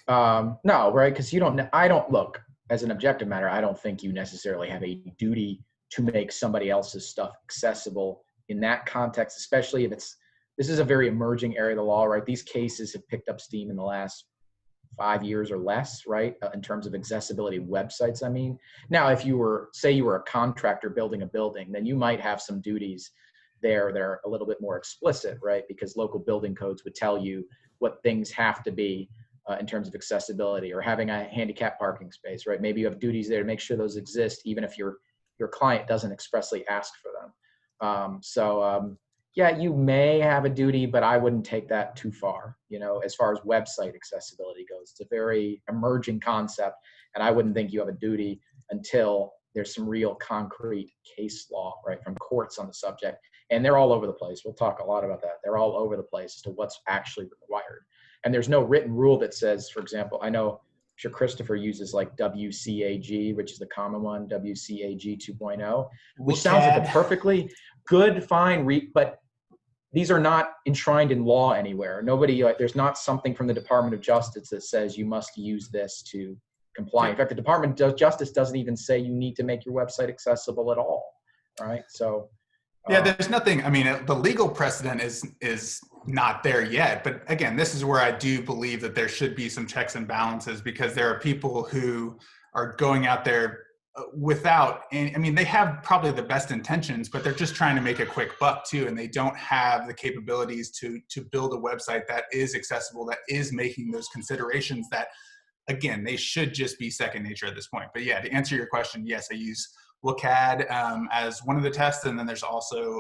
No, right? Because I don't look as an objective matter. I don't think you necessarily have a duty to make somebody else's stuff accessible in that context, especially if this is a very emerging area of the law, right? These cases have picked up steam in the last 5 years or less, right? In terms of accessibility of websites. I mean, now if you were, say you were a contractor building a building, then you might have some duties there that are a little bit more explicit, right? Because local building codes would tell you what things have to be in terms of accessibility, or having a handicap parking space, right? Maybe you have duties there to make sure those exist, even if your client doesn't expressly ask for them. Yeah, you may have a duty, but I wouldn't take that too far, as far as website accessibility goes. It's a very emerging concept, and I wouldn't think you have a duty until there's some real concrete case law, right, from courts on the subject. And they're all over the place. We'll talk a lot about that. They're all over the place as to what's actually required. And there's no written rule that says, for example, I know, I'm sure Christopher uses like WCAG, which is the common one, WCAG 2.0, which sounds like a perfectly good, fine, but these are not enshrined in law anywhere. There's not something from the Department of Justice that says you must use this to comply. In fact, the Department of Justice doesn't even say you need to make your website accessible at all, right? So, yeah, there's nothing. I mean, the legal precedent is not there yet. But again, this is where I do believe that there should be some checks and balances, because there are people who are going out there without, and I mean, they have probably the best intentions, but they're just trying to make a quick buck too, and they don't have the capabilities to build a website that is accessible, that is making those considerations that, again, they should just be second nature at this point. But yeah, to answer your question, yes, I use WCAG as one of the tests, and then there's also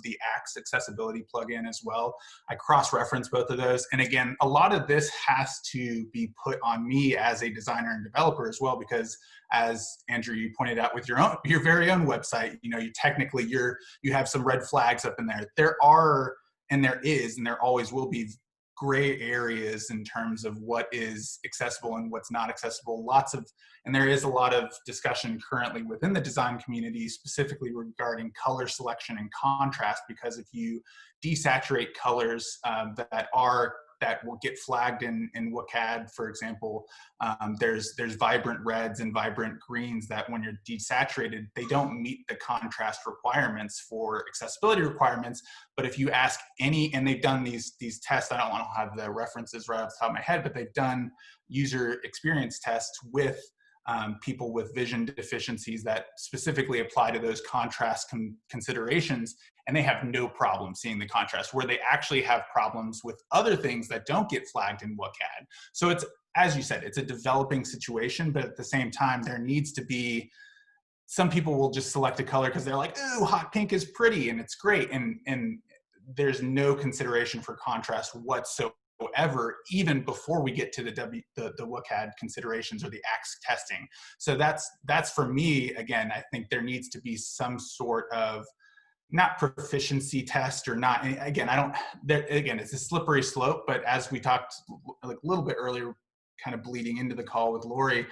the Axe accessibility plugin as well. I cross-reference both of those, and again, a lot of this has to be put on me as a designer and developer as well, because as Andrew, you pointed out with your very own website, you have some red flags up in there. There are, and there is, and there always will be gray areas in terms of what is accessible and what's not accessible. And there is a lot of discussion currently within the design community, specifically regarding color selection and contrast, because if you desaturate colors that will get flagged in WCAG, for example, there's vibrant reds and vibrant greens that when you're desaturated, they don't meet the contrast requirements for accessibility requirements. But if you ask and they've done these tests, I don't want to have the references right off the top of my head, but they've done user experience tests with people with vision deficiencies that specifically apply to those contrast considerations, and they have no problem seeing the contrast, where they actually have problems with other things that don't get flagged in WCAG. So it's, as you said, it's a developing situation, but at the same time, there needs to be, some people will just select a color because they're like, ooh, hot pink is pretty and it's great, and there's no consideration for contrast whatsoever, even before we get to the WCAG considerations or the Axe testing. So that's for me, again, I think there needs to be some sort of, not proficiency test or not, again, it's a slippery slope, but as we talked like a little bit earlier, kind of bleeding into the call with Lori,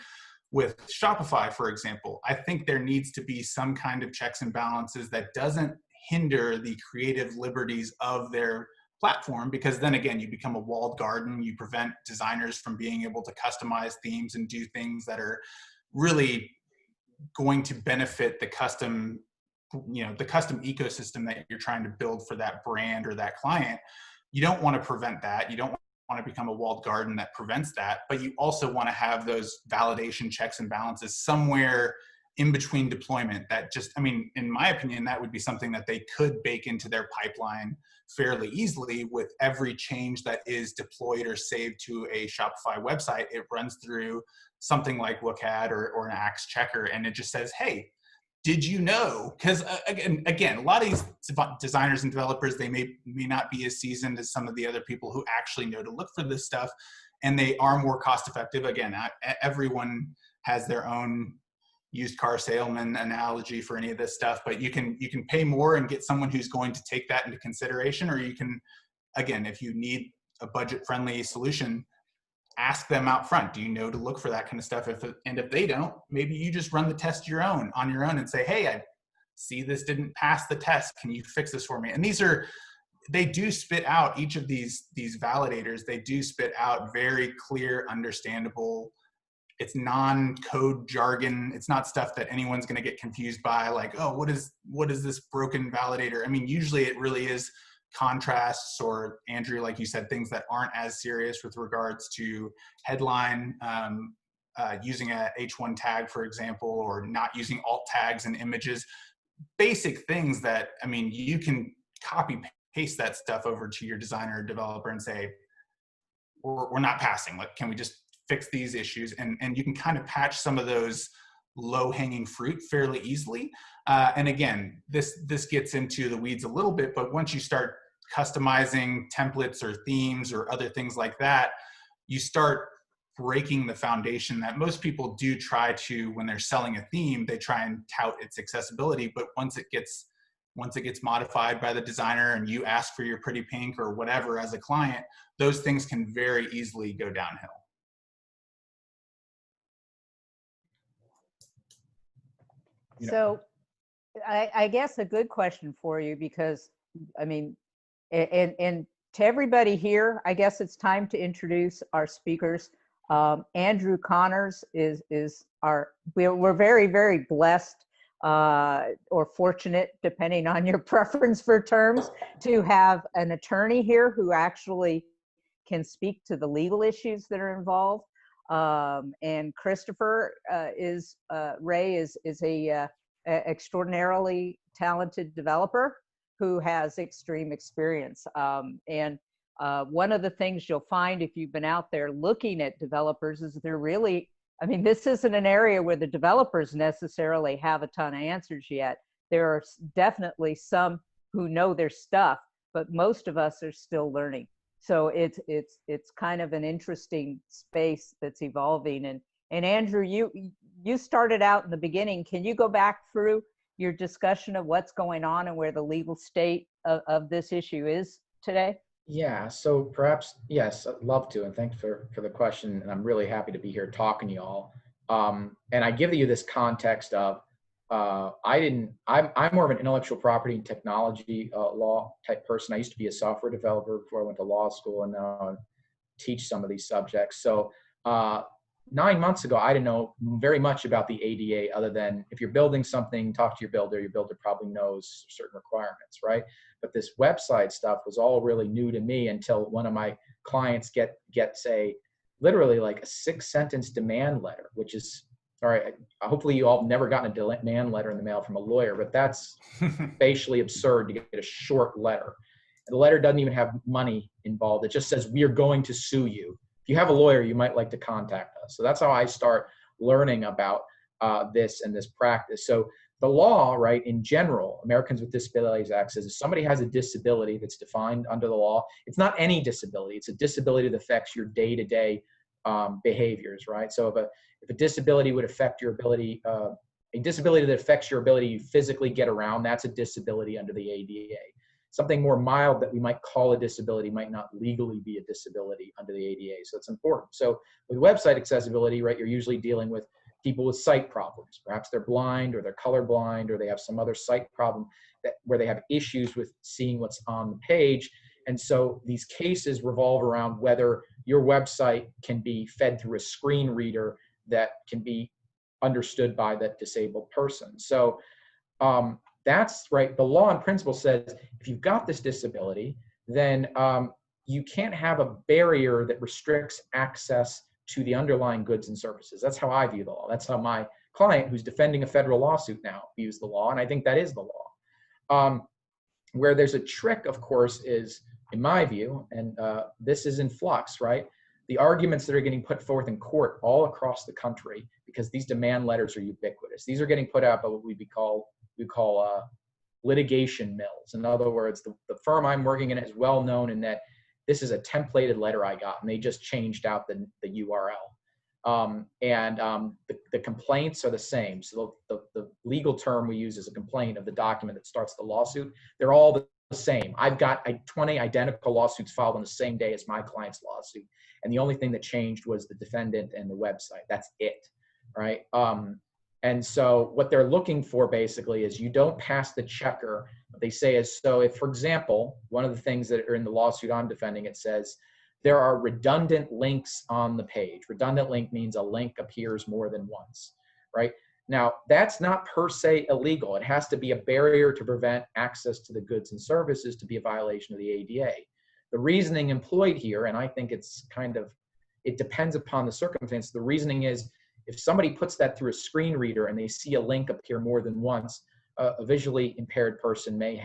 with Shopify, for example, I think there needs to be some kind of checks and balances that doesn't hinder the creative liberties of their platform, because then again, you become a walled garden. You prevent designers from being able to customize themes and do things that are really going to benefit the custom ecosystem that you're trying to build for that brand or that client. You don't want to prevent that. You don't want to become a walled garden that prevents that, but you also want to have those validation checks and balances somewhere in between deployment. That just, I mean, in my opinion, that would be something that they could bake into their pipeline fairly easily. With every change that is deployed or saved to a Shopify website, it runs through something like WCAG or an Axe checker, and it just says, hey, did you know? Because again, a lot of these designers and developers, they may not be as seasoned as some of the other people who actually know to look for this stuff, and they are more cost effective. Again, everyone has their own used car salesman analogy for any of this stuff, but you can pay more and get someone who's going to take that into consideration, or you can, again, if you need a budget friendly solution, ask them out front, do you know to look for that kind of stuff? If they don't, maybe you just run the test on your own and say, hey, I see this didn't pass the test. Can you fix this for me? And these are they do spit out, each of these validators, they do spit out very clear, understandable, it's non-code jargon. It's not stuff that anyone's going to get confused by, like, oh, what is this broken validator? I mean, usually it really is contrasts, or Andrew, like you said, things that aren't as serious with regards to headline, using a H1 tag, for example, or not using alt tags and images. Basic things that, I mean, you can copy paste that stuff over to your designer or developer and say, we're not passing. Like, can we just fix these issues? And you can kind of patch some of those low-hanging fruit fairly easily. And again, this gets into the weeds a little bit, but once you start customizing templates or themes or other things like that, you start breaking the foundation that most people do try to, when they're selling a theme, they try and tout its accessibility. But once it gets modified by the designer and you ask for your pretty pink or whatever as a client, those things can very easily go downhill. So I guess a good question for you, because I mean, and to everybody here, I guess it's time to introduce our speakers. Andrew Connors is our, we're very, very blessed or fortunate, depending on your preference for terms, to have an attorney here who actually can speak to the legal issues that are involved. And Christopher Ray is a extraordinarily talented developer who has extreme experience. And one of the things you'll find if you've been out there looking at developers is they're really, I mean, this isn't an area where the developers necessarily have a ton of answers yet. There are definitely some who know their stuff, but most of us are still learning. So it's kind of an interesting space that's evolving. And Andrew, you started out in the beginning. Can you go back through your discussion of what's going on and where the legal state of this issue is today? Yeah, so perhaps, yes, I'd love to, and thanks for the question, and I'm really happy to be here talking to y'all. And I give you this context of, I'm more of an intellectual property and technology law type person. I used to be a software developer before I went to law school, and now I teach some of these subjects. So 9 months ago, I didn't know very much about the ADA, other than if you're building something, talk to your builder probably knows certain requirements, right? But this website stuff was all really new to me until one of my clients gets literally like a 6-sentence demand letter, which is, all right, hopefully you all have never gotten a demand letter in the mail from a lawyer, but that's facially absurd to get a short letter. And the letter doesn't even have money involved. It just says, we are going to sue you. If you have a lawyer, you might like to contact us. So that's how I start learning about this and this practice. So the law, right, in general, Americans with Disabilities Act says if somebody has a disability that's defined under the law, it's not any disability. It's a disability that affects your day-to-day behaviors, right? So if a disability would affect your ability, a disability that affects your ability to physically get around, that's a disability under the ADA. Something more mild that we might call a disability might not legally be a disability under the ADA. So it's important. So with website accessibility, right, you're usually dealing with people with sight problems. Perhaps they're blind or they're colorblind or they have some other sight problem where they have issues with seeing what's on the page. And so these cases revolve around whether your website can be fed through a screen reader that can be understood by that disabled person. So that's right. The law in principle says if you've got this disability, then you can't have a barrier that restricts access to the underlying goods and services. That's how I view the law. That's how my client, who's defending a federal lawsuit now, views the law, and I think that is the law. Where there's a trick, of course, is, in my view, and this is in flux, right? The arguments that are getting put forth in court all across the country, because these demand letters are ubiquitous. These are getting put out by what we call litigation mills. In other words, the firm I'm working in is well known in that this is a templated letter I got, and they just changed out the URL. The complaints are the same. So the legal term we use is a complaint of the document that starts the lawsuit. They're all the same. I've got 20 identical lawsuits filed on the same day as my client's lawsuit. And the only thing that changed was the defendant and the website. That's it, right? And so what they're looking for basically is you don't pass the checker what they say is, so if, for example, one of the things that are in the lawsuit I'm defending, it says there are redundant links on the page. Redundant link means a link appears more than once, right? Now, that's not per se illegal. It has to be a barrier to prevent access to the goods and services to be a violation of the ADA. The reasoning employed here, and I think it's kind of, it depends upon the circumstance. The reasoning is, if somebody puts that through a screen reader and they see a link appear more than once, a visually impaired person may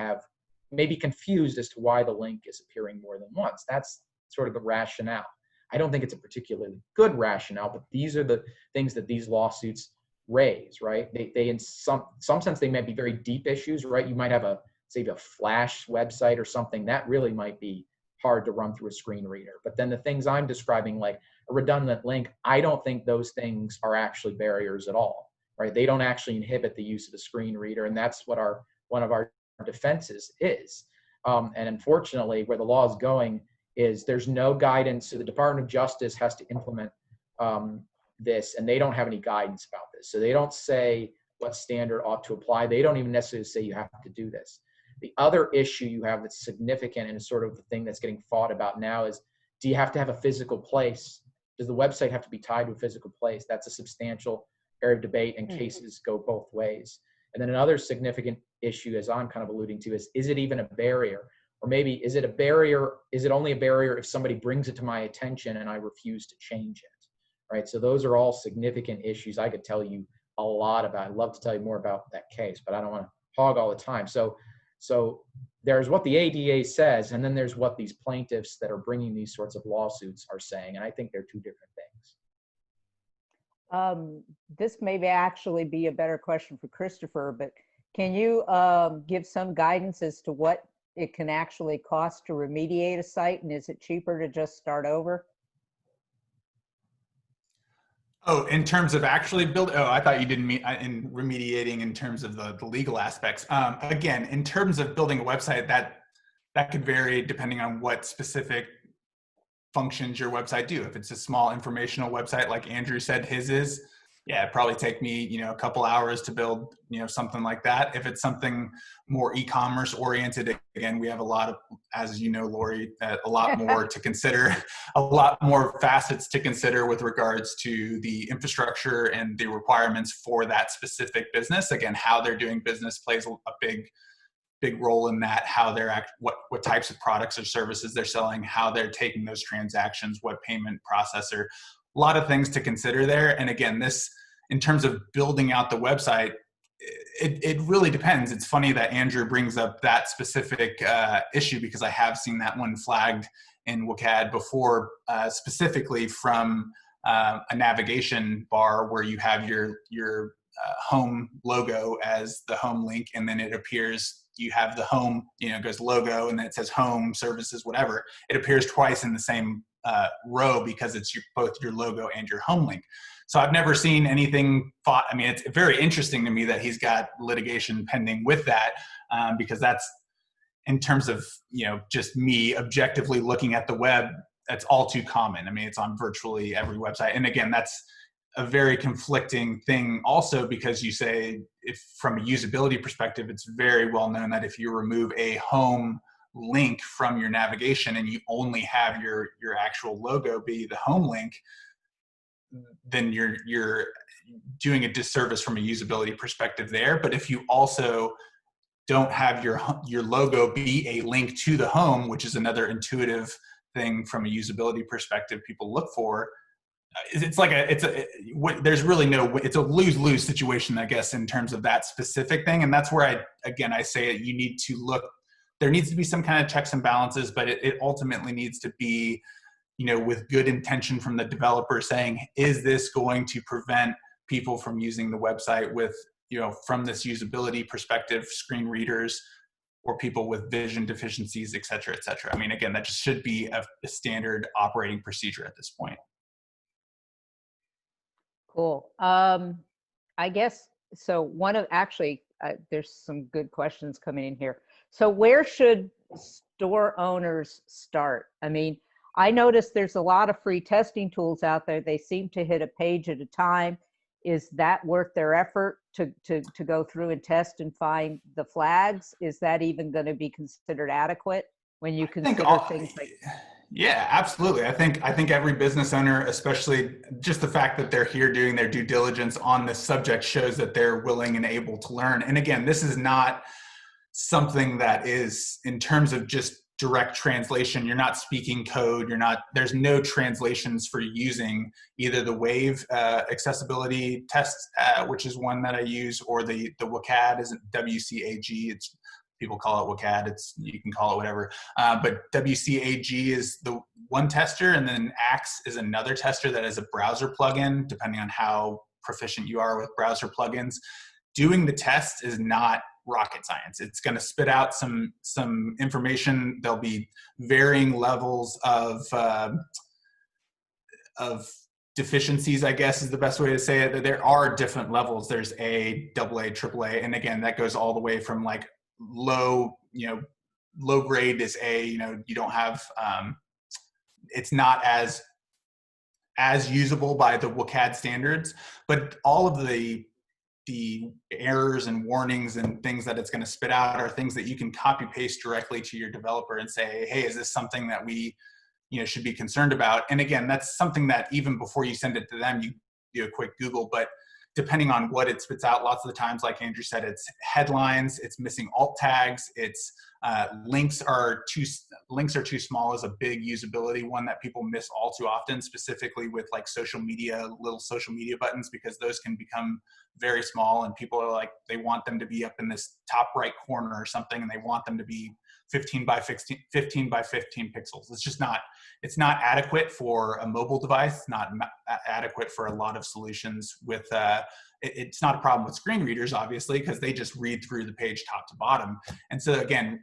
be confused as to why the link is appearing more than once. That's sort of the rationale. I don't think it's a particularly good rationale, but these are the things that these lawsuits raise, right? They in some sense, they might be very deep issues, right? You might have a Flash website or something that really might be hard to run through a screen reader. But then the things I'm describing, like a redundant link, I don't think those things are actually barriers at all, right? They don't actually inhibit the use of the screen reader, and that's what one of our defenses is. And unfortunately, where the law is going is there's no guidance. So the Department of Justice has to implement this, and they don't have any guidance about this. So they don't say what standard ought to apply. They don't even necessarily say you have to do this. The other issue you have that's significant and sort of the thing that's getting fought about now is, do you have to have a physical place? Does the website have to be tied to a physical place? That's a substantial area of debate, and cases go both ways. And then another significant issue, as I'm kind of alluding to, is it even a barrier? Or maybe is it a barrier? Is it only a barrier if somebody brings it to my attention and I refuse to change it? Right. So those are all significant issues. I could tell you a lot about. I'd love to tell you more about that case, but I don't want to hog all the time. So there's what the ADA says, and then there's what these plaintiffs that are bringing these sorts of lawsuits are saying. And I think they're two different things. This may actually be a better question for Christopher, but can you give some guidance as to what it can actually cost to remediate a site? And is it cheaper to just start over? Oh, in terms of actually building, I thought you didn't mean in remediating in terms of the legal aspects. Again, in terms of building a website, that could vary depending on what specific functions your website do. If it's a small informational website, like Andrew said his is, yeah, it'd probably take me, a couple hours to build, something like that. If it's something more e-commerce oriented, again, we have a lot of, as you know, Lori, a lot more to consider, a lot more facets to consider with regards to the infrastructure and the requirements for that specific business. Again, how they're doing business plays a big role in that, how they're what types of products or services they're selling, how they're taking those transactions, what payment processor. A lot of things to consider there. And again, this, in terms of building out the website, it really depends. It's funny that Andrew brings up that specific issue, because I have seen that one flagged in WCAG before, specifically from a navigation bar where you have your home logo as the home link, and then it appears, you have the home, it goes logo, and then it says home, services, whatever. It appears twice in the same row because it's both your logo and your home link. So I've never seen anything fought. I mean, it's very interesting to me that he's got litigation pending with that, because that's, in terms of, just me objectively looking at the web, that's all too common. I mean, it's on virtually every website. And again, that's a very conflicting thing also, because you say, if from a usability perspective, it's very well known that if you remove a home link from your navigation and you only have your actual logo be the home link, then you're doing a disservice from a usability perspective there. But if you also don't have your logo be a link to the home, which is another intuitive thing from a usability perspective people look for, it's a lose-lose situation, I guess, in terms of that specific thing. And that's where I say it, you need to look, there needs to be some kind of checks and balances, but it ultimately needs to be, with good intention from the developer, saying, is this going to prevent people from using the website with, from this usability perspective, screen readers, or people with vision deficiencies, et cetera, et cetera. I mean, again, that just should be a standard operating procedure at this point. Cool. I guess, so there's some good questions coming in here. So where should store owners start? I mean, I noticed there's a lot of free testing tools out there. They seem to hit a page at a time. is that worth their effort to go through and test and find the flags? Is that even going to be considered adequate when you consider things like? Yeah, absolutely. I think every business owner, especially just the fact that they're here doing their due diligence on this subject, shows that they're willing and able to learn. And again, this is not something that is in terms of just direct translation. You're not speaking code. There's no translations for using either the WAVE accessibility test, which is one that I use, or the WCAG is WCAG. People call it WCAG. You can call it whatever. But WCAG is the one tester, and then Axe is another tester that is a browser plugin, depending on how proficient you are with browser plugins. Doing the test is not rocket science. It's going to spit out some information. There'll be varying levels of deficiencies, I guess is the best way to say it. There are different levels. There's A, AA, AAA, and again, that goes all the way from like low grade is A. You don't have it's not as usable by the WCAG standards, but all of the errors and warnings and things that it's going to spit out are things that you can copy paste directly to your developer and say, hey, is this something that we should be concerned about? And again, that's something that even before you send it to them, you do a quick Google. But depending on what it spits out, lots of the times, like Andrew said, it's headlines, it's missing alt tags, it's links are too small is a big usability one that people miss all too often, specifically with like little social media buttons, because those can become very small, and people are like, they want them to be up in this top right corner or something, and they want them to be 15 by 15 pixels. It's not adequate for a mobile device. It's not adequate for a lot of solutions with, it's not a problem with screen readers, obviously, because they just read through the page top to bottom. And so again,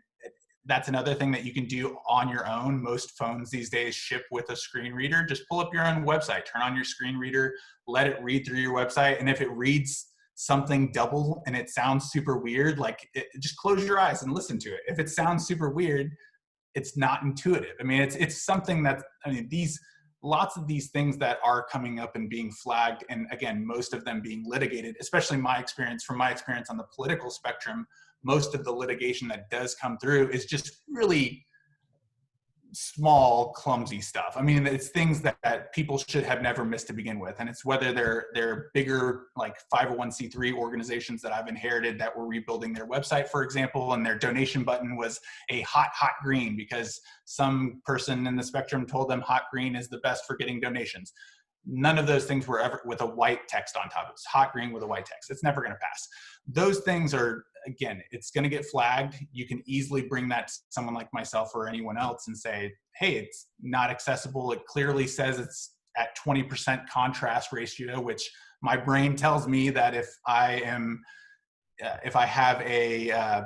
that's another thing that you can do on your own. Most phones these days ship with a screen reader. Just pull up your own website, turn on your screen reader, let it read through your website. And if it reads something double and it sounds super weird, just close your eyes and listen to it. If it sounds super weird, it's not intuitive. I mean, it's something that, lots of these things that are coming up and being flagged, and again, most of them being litigated, especially from my experience on the political spectrum, most of the litigation that does come through is just really small, clumsy stuff. I mean, it's things that people should have never missed to begin with. And it's whether they're bigger, like 501c3 organizations that I've inherited that were rebuilding their website, for example, and their donation button was a hot green because some person in the spectrum told them hot green is the best for getting donations. None of those things were ever with a white text on top. It's hot green with a white text. It's never going to pass. Those things are, again, it's going to get flagged. You can easily bring that to someone like myself or anyone else and say, hey, it's not accessible. It clearly says it's at 20% contrast ratio, which my brain tells me that if I have a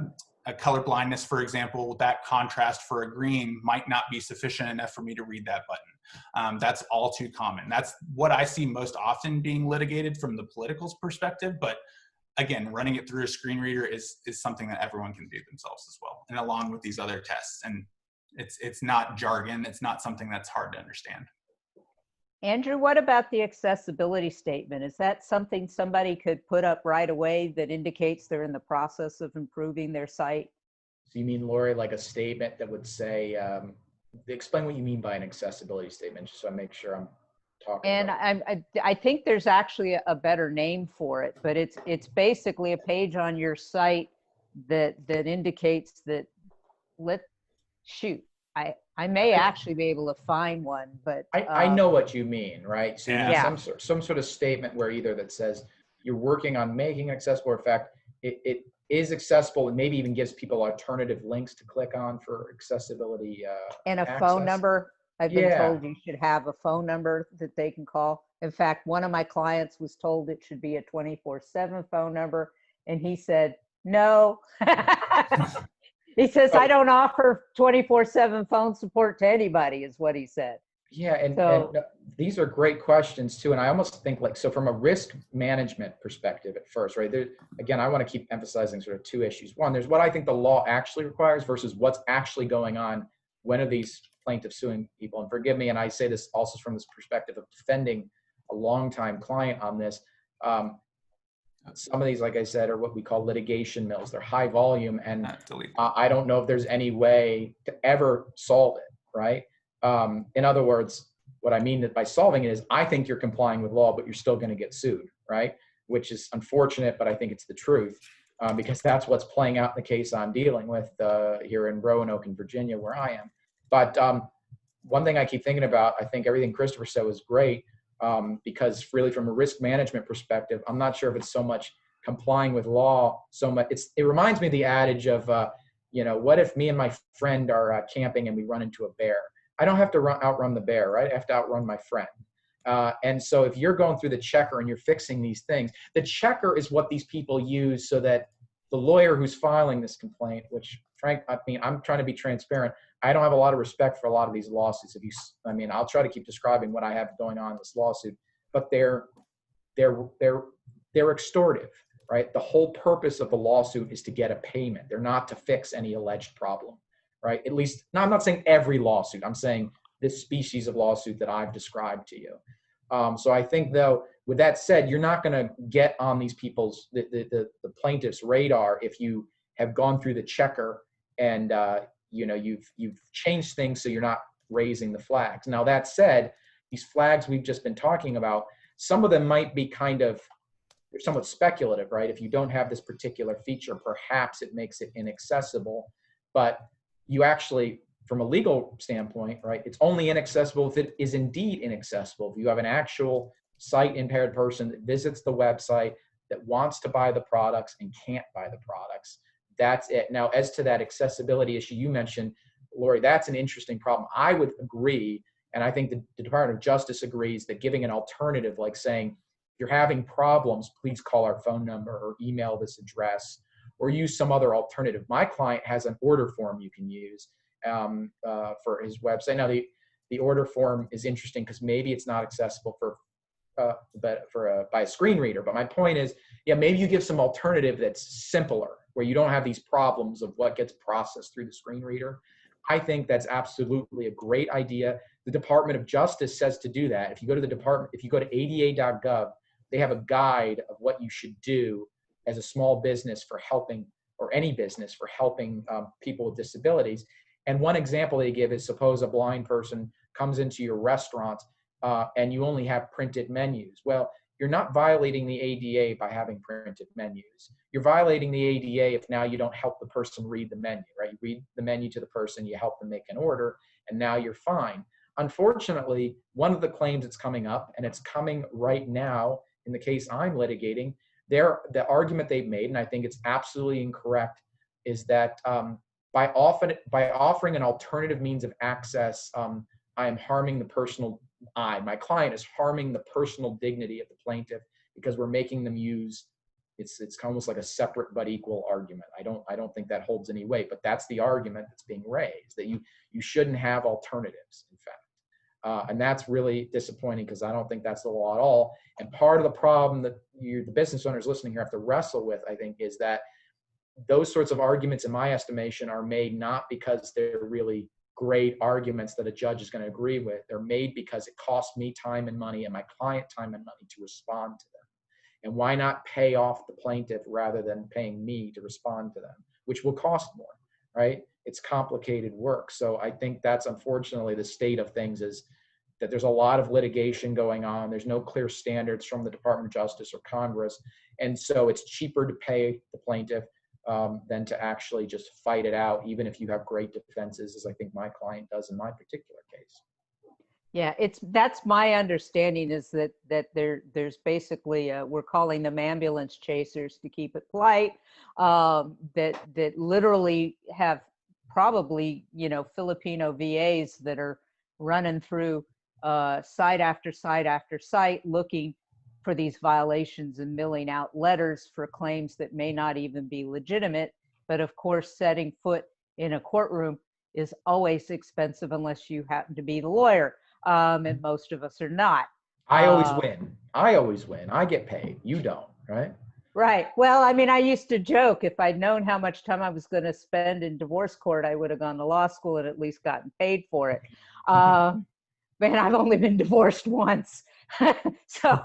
color blindness, for example, that contrast for a green might not be sufficient enough for me to read that button. That's all too common. That's what I see most often being litigated from the political perspective. But again, running it through a screen reader is something that everyone can do themselves as well, and along with these other tests. And it's not jargon. It's not something that's hard to understand. Andrew, what about the accessibility statement? Is that something somebody could put up right away that indicates they're in the process of improving their site? So you mean, Lori, like a statement that would say, explain what you mean by an accessibility statement, just so I make sure I'm talking about. And I think there's actually a better name for it, but it's basically a page on your site that indicates that I may actually be able to find one, but I know what you mean, right? So you Yeah. need some sort of statement where either that says you're working on making accessible, or in fact, it is accessible, and maybe even gives people alternative links to click on for accessibility. And a access. phone number. I've been told you should have a phone number that they can call. In fact, one of my clients was told it should be a 24/7 phone number, and he said, no. He says, I don't offer 24/7 phone support to anybody, is what he said. Yeah, and these are great questions too. And I almost think so from a risk management perspective at first, right? Again, I want to keep emphasizing sort of two issues. One, there's what I think the law actually requires versus what's actually going on. When are these plaintiffs suing people? And forgive me, and I say this also from this perspective of defending a longtime client on this. Some of these, like I said, are what we call litigation mills. They're high volume, and Delete. I don't know if there's any way to ever solve it, right? In other words, what I mean by solving it is I think you're complying with law, but you're still going to get sued, right? Which is unfortunate, but I think it's the truth, because that's what's playing out in the case I'm dealing with here in Roanoke in Virginia, where I am. But one thing I keep thinking about, I think everything Christopher said was great, because really from a risk management perspective, I'm not sure if it's so much complying with law so much. It reminds me of the adage of, what if me and my friend are camping and we run into a bear? I don't have to outrun the bear, right? I have to outrun my friend. And so if you're going through the checker and you're fixing these things, the checker is what these people use so that the lawyer who's filing this complaint, which I'm trying to be transparent. I don't have a lot of respect for a lot of these lawsuits. I'll try to keep describing what I have going on in this lawsuit, but they're extortive, right? The whole purpose of the lawsuit is to get a payment. They're not to fix any alleged problem, right? At least, now I'm not saying every lawsuit. I'm saying this species of lawsuit that I've described to you. So I think, though, with that said, you're not going to get on these people's, the plaintiff's radar if you have gone through the checker and you've changed things so you're not raising the flags. Now, that said, these flags we've just been talking about, some of them might be they're somewhat speculative, right? If you don't have this particular feature, perhaps it makes it inaccessible. But you actually, from a legal standpoint, right, it's only inaccessible if it is indeed inaccessible. If you have an actual sight impaired person that visits the website, that wants to buy the products and can't buy the products, that's it. Now, as to that accessibility issue you mentioned, Lori, that's an interesting problem. I would agree, and I think the Department of Justice agrees, that giving an alternative, like saying, if you're having problems, please call our phone number or email this address or use some other alternative. My client has an order form you can use for his website. Now, the order form is interesting because maybe it's not accessible by a screen reader. But my point is, maybe you give some alternative that's simpler, where you don't have these problems of what gets processed through the screen reader. I think that's absolutely a great idea. The Department of Justice says to do that. If you go to the department, if you go to ada.gov, they have a guide of what you should do as a small business for helping, or any business for helping people with disabilities. And one example they give is, suppose a blind person comes into your restaurant and you only have printed menus. Well, you're not violating the ADA by having printed menus. You're violating the ADA if now you don't help the person read the menu, right? You read the menu to the person, you help them make an order, and now you're fine. Unfortunately, one of the claims that's coming up, and it's coming right now in the case I'm litigating, the argument they've made, and I think it's absolutely incorrect, is that by offering an alternative means of access, I am harming my client is harming the personal dignity of the plaintiff because we're making them use, it's almost like a separate but equal argument. I don't think that holds any weight, but that's the argument that's being raised, that you shouldn't have alternatives, in fact. And that's really disappointing because I don't think that's the law at all. And part of the problem that the business owners listening here have to wrestle with, I think, is that those sorts of arguments, in my estimation, are made not because they're really great arguments that a judge is going to agree with. They're made because it costs me time and money and my client time and money to respond to them. And why not pay off the plaintiff rather than paying me to respond to them, which will cost more, right? It's complicated work. So I think that's unfortunately the state of things, is that there's a lot of litigation going on. There's no clear standards from the Department of Justice or Congress. And so it's cheaper to pay the plaintiff than to actually just fight it out, even if you have great defenses, as I think my client does in my particular case. Yeah, that's my understanding, is that there's basically we're calling them ambulance chasers, to keep it polite, that literally have probably Filipino VAs that are running through site after site after site looking for these violations and milling out letters for claims that may not even be legitimate. But of course, setting foot in a courtroom is always expensive unless you happen to be the lawyer. And most of us are not. I always win. I get paid. You don't, right? Right. Well, I mean, I used to joke, if I'd known how much time I was going to spend in divorce court, I would have gone to law school and at least gotten paid for it. Man, I've only been divorced once. So,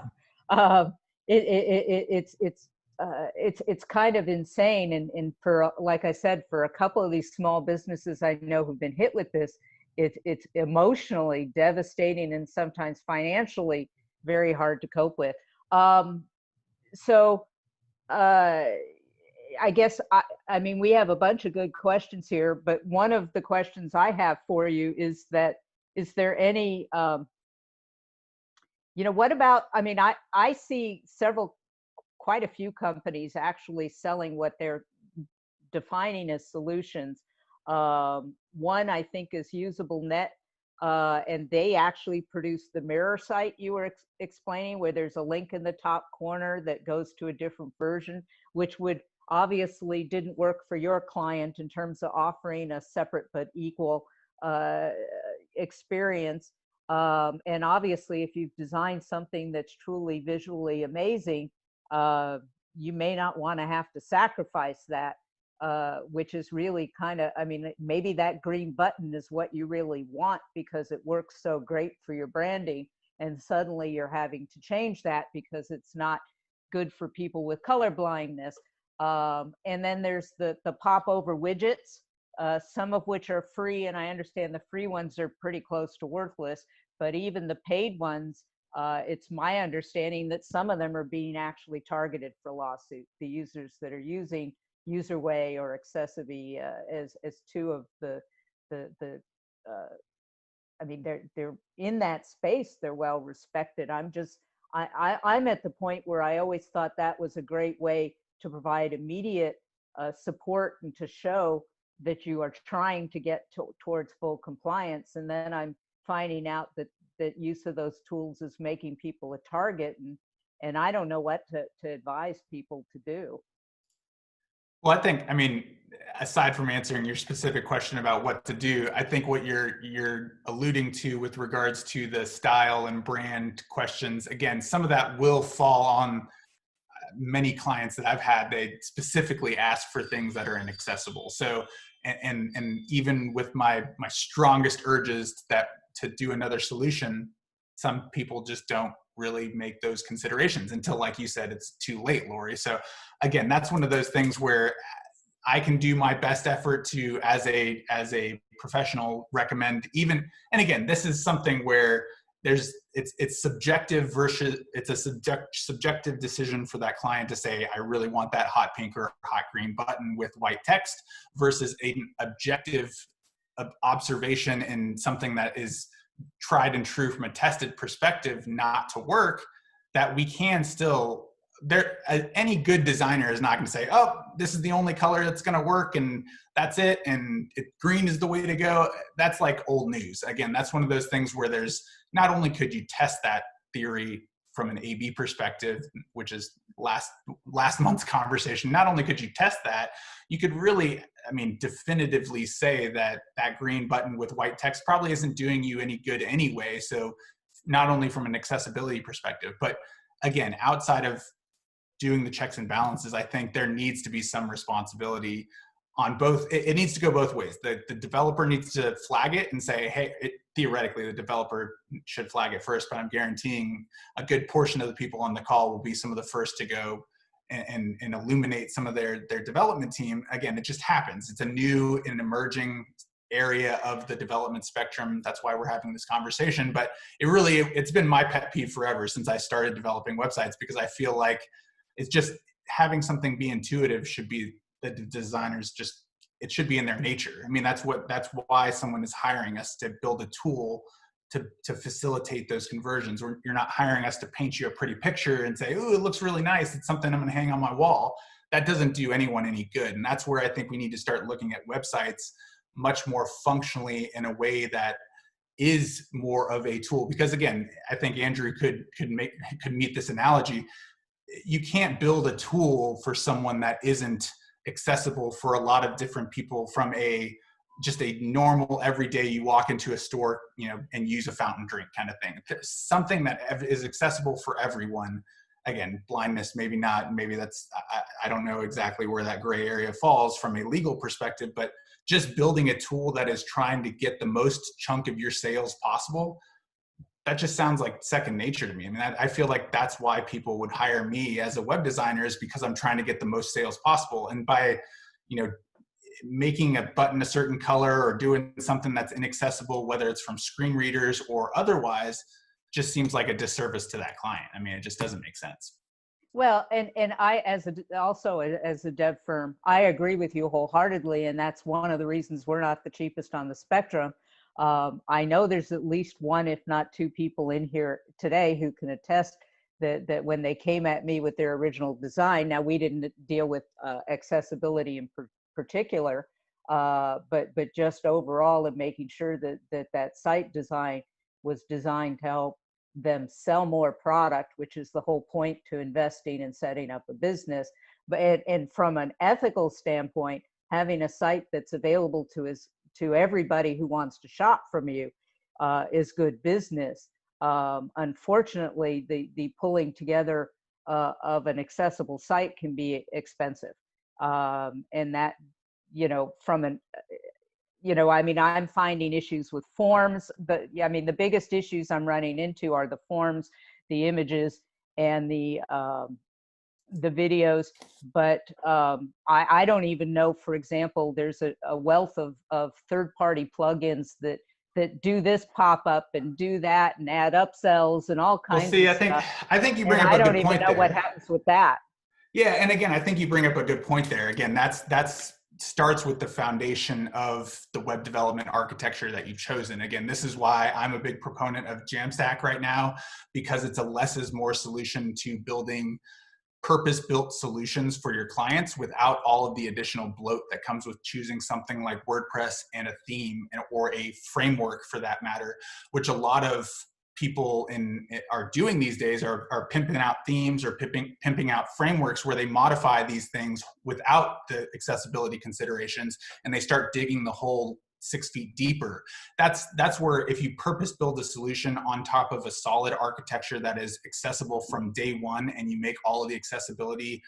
it's kind of insane. And for, like I said, for a couple of these small businesses I know who've been hit with this, it's emotionally devastating and sometimes financially very hard to cope with. So I guess, I mean, we have a bunch of good questions here, but one of the questions I have for you is that, is there any, what about, I mean, I see quite a few companies actually selling what they're defining as solutions. One, I think, is Usable Net, and they actually produce the mirror site you were explaining, where there's a link in the top corner that goes to a different version, which would obviously didn't work for your client in terms of offering a separate but equal experience. And obviously, if you've designed something that's truly visually amazing, you may not want to have to sacrifice that, which is really kind of, I mean, maybe that green button is what you really want because it works so great for your branding. And suddenly you're having to change that because it's not good for people with color blindness. And then there's the popover widgets, some of which are free. And I understand the free ones are pretty close to worthless, but even the paid ones, it's my understanding that some of them are being actually targeted for lawsuit. The users that are using Userway or Accessibility as two of the I mean, they're in that space. They're well respected. I'm at the point where I always thought that was a great way to provide immediate support and to show that you are trying to get towards full compliance. And then I'm finding out that use of those tools is making people a target, and I don't know what to advise people to do. Well, I mean, aside from answering your specific question about what to do, I think what you're alluding to with regards to the style and brand questions, again, some of that will fall on many clients that I've had. They specifically ask for things that are inaccessible. So, and even with my strongest urges to do another solution, some people just don't really make those considerations until, like you said, it's too late, Lori. So again, that's one of those things where I can do my best effort to, as a professional, recommend even, and again, this is something where it's subjective versus it's a subjective decision for that client to say, I really want that hot pink or hot green button with white text, versus an objective observation and something that is tried and true from a tested perspective not to work, that we can still, any good designer is not going to say, oh, this is the only color that's going to work and that's it, and green is the way to go. That's like old news. Again, that's one of those things where there's, not only could you test that theory from an A/B perspective, which is last month's conversation, not only could you test that, you could really, I mean, definitively say that green button with white text probably isn't doing you any good anyway. So not only from an accessibility perspective, but again, outside of doing the checks and balances, I think there needs to be some responsibility on both. It needs to go both ways. The developer needs to flag it and say, hey, theoretically, the developer should flag it first, but I'm guaranteeing a good portion of the people on the call will be some of the first to go and illuminate some of their development team. Again, it just happens. It's a new and emerging area of the development spectrum. That's why we're having this conversation. But it's been my pet peeve forever since I started developing websites, because I feel like it's just having something be intuitive should be the designers just, it should be in their nature. I mean, that's why someone is hiring us to build a tool to facilitate those conversions. You're not hiring us to paint you a pretty picture and say, oh, it looks really nice, it's something I'm going to hang on my wall. That doesn't do anyone any good. And that's where I think we need to start looking at websites much more functionally in a way that is more of a tool. Because again, I think Andrew could meet this analogy. You can't build a tool for someone that isn't accessible for a lot of different people, from just a normal everyday, you walk into a store, and use a fountain drink kind of thing. Something that is accessible for everyone. Again, blindness, maybe not, maybe that's, I don't know exactly where that gray area falls from a legal perspective, but just building a tool that is trying to get the most chunk of your sales possible, that just sounds like second nature to me. I mean, I feel like that's why people would hire me as a web designer, is because I'm trying to get the most sales possible. And by, making a button a certain color or doing something that's inaccessible, whether it's from screen readers or otherwise, just seems like a disservice to that client. I mean, it just doesn't make sense. Well, and I, as a dev firm, I agree with you wholeheartedly, and that's one of the reasons we're not the cheapest on the spectrum. I know there's at least one, if not two people in here today who can attest that when they came at me with their original design, now we didn't deal with accessibility in particular, but just overall of making sure that site design was designed to help them sell more product, which is the whole point to investing and setting up a business. But and from an ethical standpoint, having a site that's available to everybody who wants to shop from you is good business. Unfortunately, the pulling together of an accessible site can be expensive, and that, from an I mean, I'm finding issues with forms, but I mean, the biggest issues I'm running into are the forms, the images, and the videos. But I don't even know, for example, there's a wealth of third-party plugins that do this pop-up and do that and add upsells and all kinds of stuff. I think you bring up a good point there. I don't even know what happens with that. Yeah, and again, I think you bring up a good point there. Again, that's starts with the foundation of the web development architecture that you've chosen. Again, this is why I'm a big proponent of Jamstack right now, because it's a less is more solution to building purpose-built solutions for your clients without all of the additional bloat that comes with choosing something like WordPress and a theme or a framework for that matter, which a lot of people are doing these days are pimping out themes or pimping out frameworks where they modify these things without the accessibility considerations, and they start digging the hole 6 feet deeper. That's where, if you purpose build a solution on top of a solid architecture that is accessible from day one, and you make all of the accessibility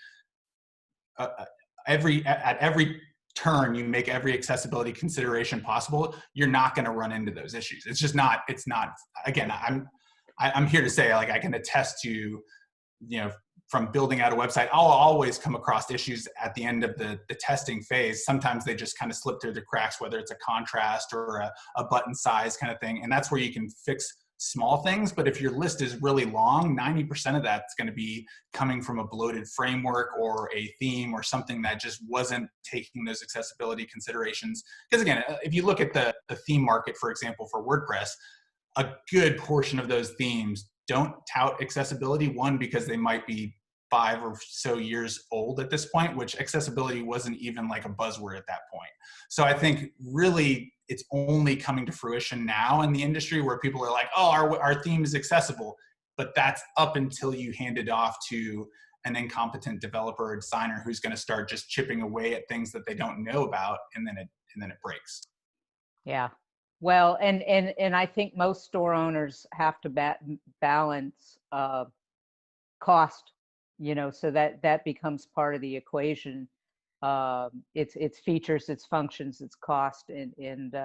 at every turn, you make every accessibility consideration possible, you're not going to run into those issues. It's not, again, I'm here to say, like, I can attest to, from building out a website, I'll always come across issues at the end of the testing phase. Sometimes they just kind of slip through the cracks, whether it's a contrast or a button size kind of thing. And that's where you can fix small things. But if your list is really long, 90% of that's going to be coming from a bloated framework or a theme or something that just wasn't taking those accessibility considerations. Because again, if you look at the theme market, for example, for WordPress, a good portion of those themes don't tout accessibility. One, because they might be 5 or so years old at this point, which accessibility wasn't even like a buzzword at that point. So I think really it's only coming to fruition now in the industry where people are like, oh, our theme is accessible. But that's up until you hand it off to an incompetent developer or designer who's going to start just chipping away at things that they don't know about, and then it breaks. Yeah. Well, and I think most store owners have to balance cost, so that becomes part of the equation. It's features, it's functions, it's cost, and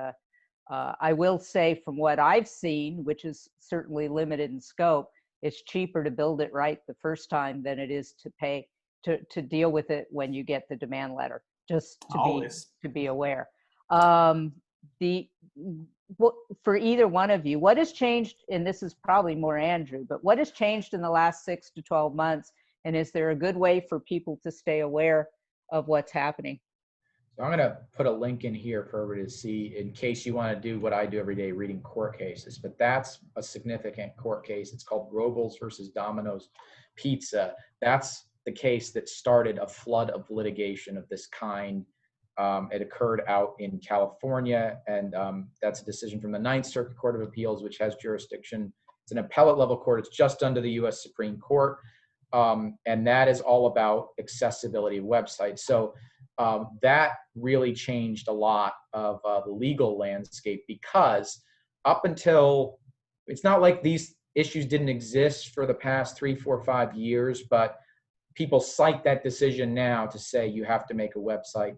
I will say, from what I've seen, which is certainly limited in scope, it's cheaper to build it right the first time than it is to pay to deal with it when you get the demand letter. Just to be aware. For either one of you, what has changed, and this is probably more Andrew, but what has changed in the last 6 to 12 months? And is there a good way for people to stay aware of what's happening? So I'm going to put a link in here for everybody to see, in case you want to do what I do every day, reading court cases. But that's a significant court case. It's called Robles versus Domino's Pizza. That's the case that started a flood of litigation of this kind. It occurred out in California, and that's a decision from the Ninth Circuit Court of Appeals, which has jurisdiction. It's an appellate level court. It's just under the U.S. Supreme Court, and that is all about accessibility of websites. So that really changed a lot of the legal landscape, because up until, it's not like these issues didn't exist for the past 3, 4, 5 years, but people cite that decision now to say you have to make a website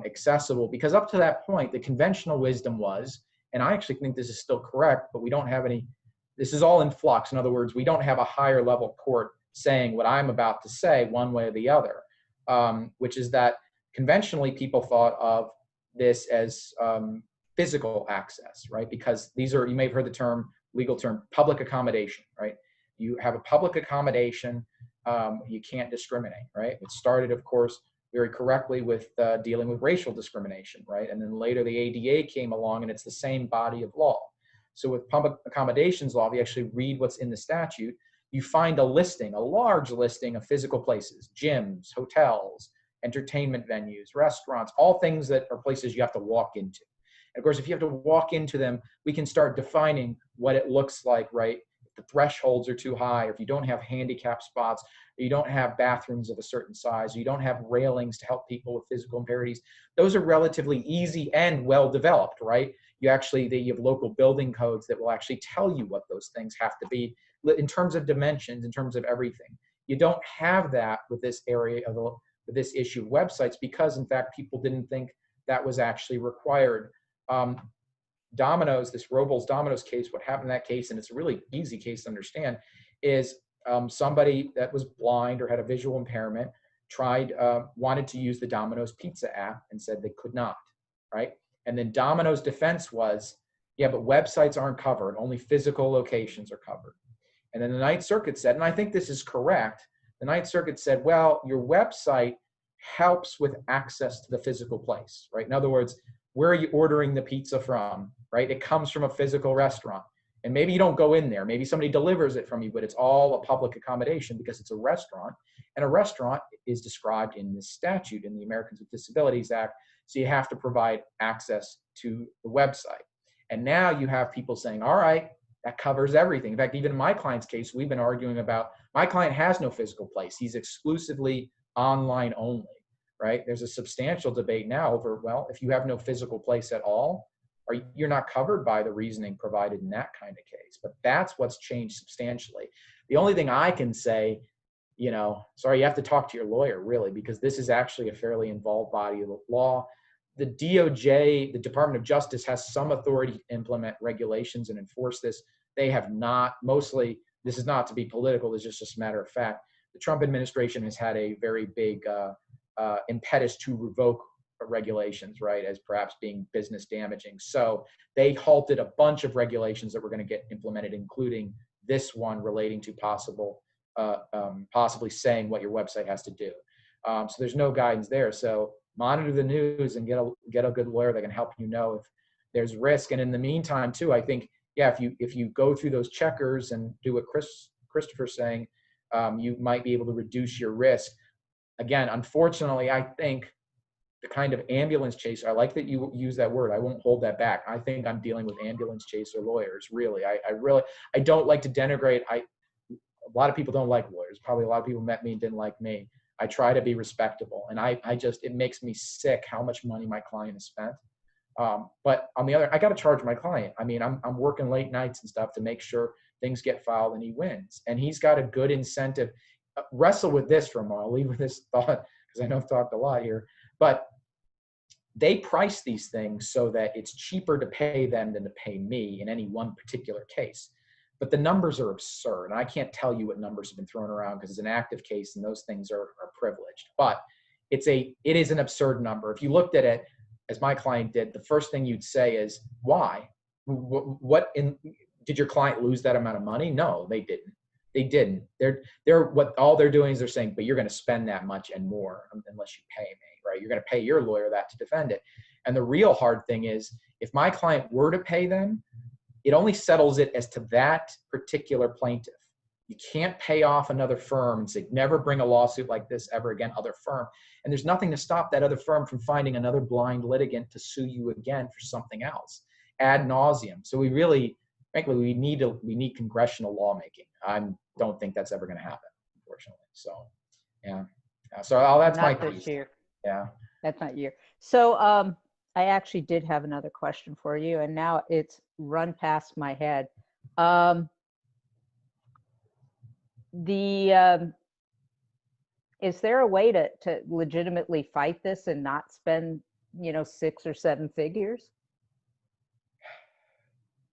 accessible, because up to that point, the conventional wisdom was, and I actually think this is still correct, but we don't have any this is all in flux. In other words, we don't have a higher level court saying what I'm about to say one way or the other, which is that conventionally people thought of this as physical access, right? Because these are, you may have heard the term, legal term, public accommodation, right? You have a public accommodation, you can't discriminate, right? It started, of course, very correctly with dealing with racial discrimination, right? And then later the ADA came along and it's the same body of law. So with public accommodations law, if you actually read what's in the statute, you find a listing, a large listing of physical places, gyms, hotels, entertainment venues, restaurants, all things that are places you have to walk into. And of course, if you have to walk into them, we can start defining what it looks like, right? If the thresholds are too high, or if you don't have handicap spots, or you don't have bathrooms of a certain size, or you don't have railings to help people with physical impairments, those are relatively easy and well developed, right? You have local building codes that will actually tell you what those things have to be in terms of dimensions, in terms of everything. You don't have that with this area of with this issue of websites, because in fact, people didn't think that was actually required. Dominos, this Robles Dominos case, what happened in that case, and it's a really easy case to understand, is somebody that was blind or had a visual impairment wanted to use the Domino's Pizza app and said they could not, right? And then Domino's defense was, yeah, but websites aren't covered, only physical locations are covered. And then the Ninth Circuit said, and I think this is correct, the Ninth Circuit said, well, your website helps with access to the physical place, right? In other words, where are you ordering the pizza from, right? It comes from a physical restaurant. And maybe you don't go in there. Maybe somebody delivers it from you, but it's all a public accommodation because it's a restaurant. And a restaurant is described in this statute, in the Americans with Disabilities Act. So you have to provide access to the website. And now you have people saying, all right, that covers everything. In fact, even in my client's case, we've been arguing about, my client has no physical place. He's exclusively online only, right? There's a substantial debate now over, well, if you have no physical place at all, you're not covered by the reasoning provided in that kind of case. But that's what's changed substantially. The only thing I can say, sorry, you have to talk to your lawyer, really, because this is actually a fairly involved body of law. The DOJ, the Department of Justice, has some authority to implement regulations and enforce this. They have not. Mostly, this is not to be political, it's just a matter of fact. The Trump administration has had a very big impetus to revoke regulations, right, as perhaps being business damaging. So they halted a bunch of regulations that were going to get implemented, including this one relating to possibly saying what your website has to do. So there's no guidance there. So monitor the news and get a good lawyer that can help you know if there's risk. And in the meantime, too, I think, yeah, if you go through those checkers and do what Christopher's saying, you might be able to reduce your risk. Again, unfortunately, I think the kind of ambulance chaser, I like that you use that word. I won't hold that back. I think I'm dealing with ambulance chaser lawyers, really. I don't like to denigrate. A lot of people don't like lawyers. Probably a lot of people met me and didn't like me. I try to be respectable. And it makes me sick how much money my client has spent. But on the other, I got to charge my client. I mean, I'm working late nights and stuff to make sure things get filed and he wins. And he's got a good incentive. Wrestle with this for a moment. I'll leave with this thought because I know I've talked a lot here. But they price these things so that it's cheaper to pay them than to pay me in any one particular case. But the numbers are absurd. And I can't tell you what numbers have been thrown around because it's an active case and those things are privileged. But it is an absurd number. If you looked at it, as my client did, the first thing you'd say is, why? Did your client lose that amount of money? No, they didn't. They didn't. All they're doing is they're saying, but you're going to spend that much and more unless you pay me, right? You're going to pay your lawyer that to defend it. And the real hard thing is, if my client were to pay them, it only settles it as to that particular plaintiff. You can't pay off another firm and say, never bring a lawsuit like this ever again, other firm. And there's nothing to stop that other firm from finding another blind litigant to sue you again for something else ad nauseum. So frankly, we need congressional lawmaking. I don't think that's ever going to happen, unfortunately. So, yeah. So that's my piece. Not this year. Yeah. That's not year. So I actually did have another question for you, and now it's run past my head. Is there a way to legitimately fight this and not spend, 6 or 7 figures?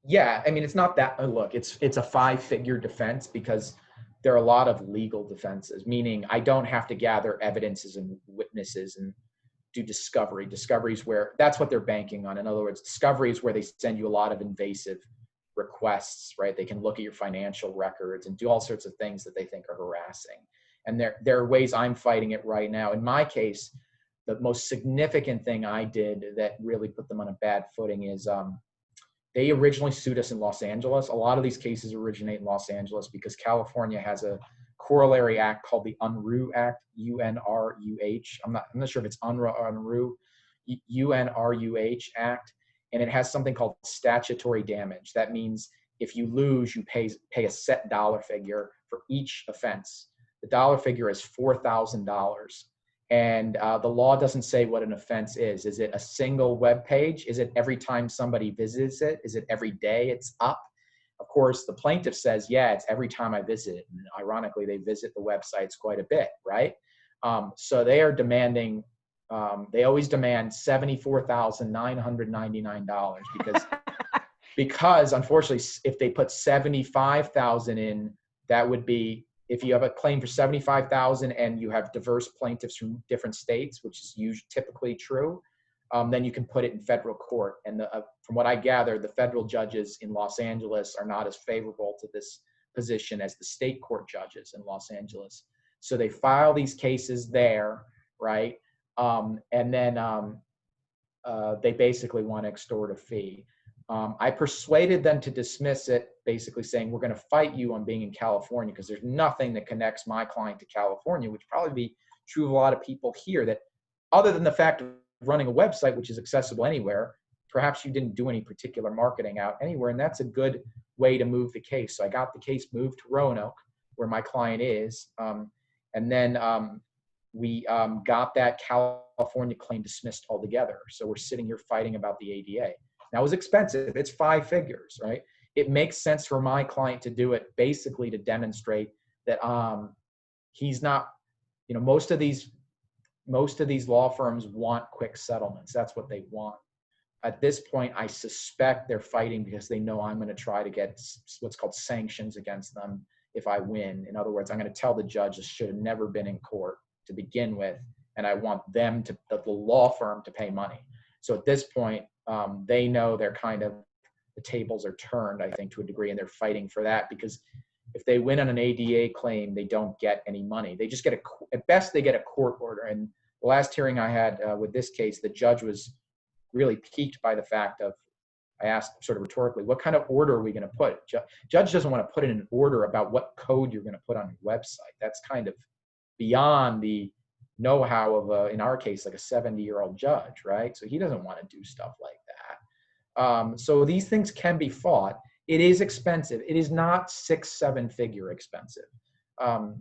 Yeah, I mean, it's not that, look, it's a 5-figure defense because there are a lot of legal defenses, meaning I don't have to gather evidences and witnesses and do discovery. Discovery is where, that's what they're banking on. In other words, discovery is where they send you a lot of invasive requests, right? They can look at your financial records and do all sorts of things that they think are harassing. And there are ways I'm fighting it right now. In my case, the most significant thing I did that really put them on a bad footing is they originally sued us in Los Angeles. A lot of these cases originate in Los Angeles because California has a corollary act called the UNRUH Act, UNRUH. I'm not sure if it's UNRUH, UNRUH Act, and it has something called statutory damage. That means if you lose, you pay a set dollar figure for each offense. The dollar figure is $4,000. And the law doesn't say what an offense is. Is it a single web page? Is it every time somebody visits it? Is it every day it's up? Of course, the plaintiff says, yeah, it's every time I visit it. And ironically, they visit the websites quite a bit, right? So they are demanding, they always demand $74,999 because unfortunately, if they put 75,000 in, that would be, if you have a claim for 75,000 and you have diverse plaintiffs from different states, which is typically true, then you can put it in federal court. And from what I gather, the federal judges in Los Angeles are not as favorable to this position as the state court judges in Los Angeles. So they file these cases there, right? And then they basically want to extort a fee. I persuaded them to dismiss it, basically saying, we're going to fight you on being in California because there's nothing that connects my client to California, which probably be true of a lot of people here, that other than the fact of running a website, which is accessible anywhere, perhaps you didn't do any particular marketing out anywhere. And that's a good way to move the case. So I got the case moved to Roanoke, where my client is. And then we got that California claim dismissed altogether. So we're sitting here fighting about the ADA. Now, it was expensive. It's 5 figures, right? It makes sense for my client to do it basically to demonstrate that he's not, most of these law firms want quick settlements. That's what they want. At this point, I suspect they're fighting because they know I'm going to try to get what's called sanctions against them if I win. In other words, I'm going to tell the judge this should have never been in court to begin with, and I want them the law firm to pay money. So at this point, they know they're the tables are turned, I think, to a degree, and they're fighting for that, because if they win on an ADA claim, they don't get any money. They just get at best, they get a court order. And the last hearing I had with this case, the judge was really piqued by the fact of, I asked sort of rhetorically, what kind of order are we going to put? Judge doesn't want to put in an order about what code you're going to put on your website. That's kind of beyond the know-how of, in our case, like a 70-year-old judge, right? So he doesn't want to do stuff like that. So these things can be fought. It is expensive. It is not 6-7 figure expensive.